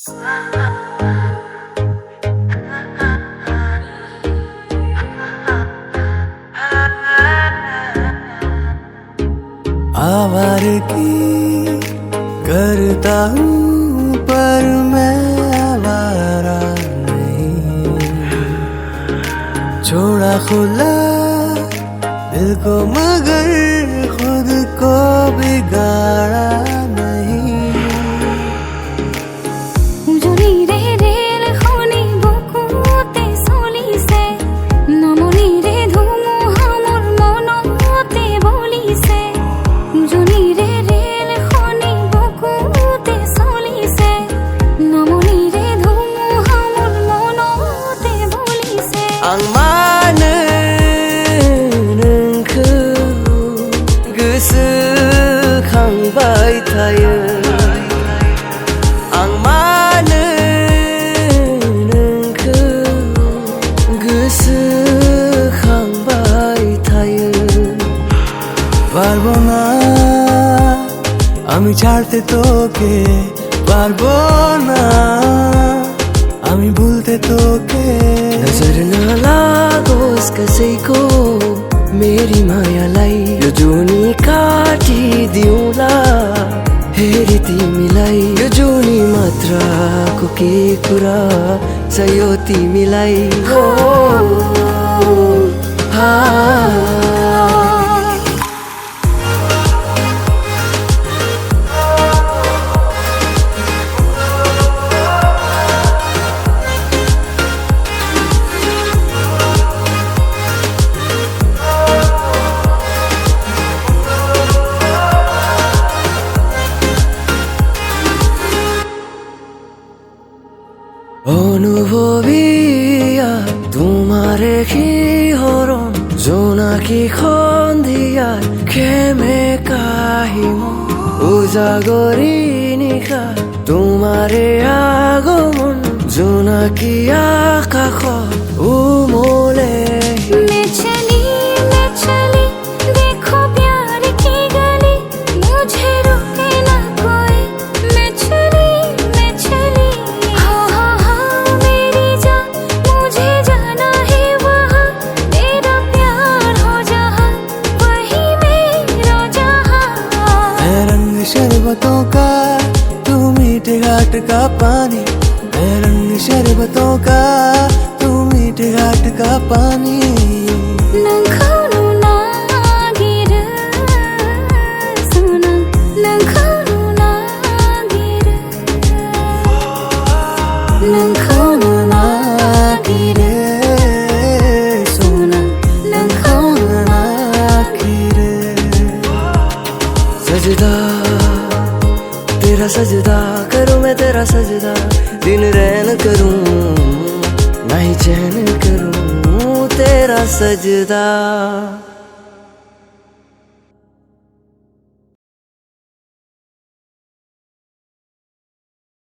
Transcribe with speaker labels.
Speaker 1: आवारगी करता हूँ पर मैं आवारा नहीं, छोड़ा खुला दिल को मगर खुद को बिगाड़ा नहीं। Ang mana nengku gosoखां बाय थायो, ang mana nengku gosoखां बाय थायो। পারবো না আমি ছাড়তে তোকে, পারবো না আমি ভুলতে তোকে। नजर न लागोस् कसैको मेरी मायालाई, यो जुनी काटिदिउँला हेरी तिमीलाई। यो जुनी मात्रको के कुरा छ यो तिमीलाई हो। অনুভবিয়া তোমারে কি হরণ জোনাকি সন্ধিয়া খেমে কাহিম উজাগৰি নিশা তোমাৰে আগমন জোনাকি আকাশ উমলে। शरबतों का तू मीठे घाट का पानी, मैं रंग शरबतों का तू मीठे घाट का पानी। सजदा तेरा सजदा करूं मैं तेरा सजदा, दिन रैन करूं नहीं चैन करूं तेरा सजदा।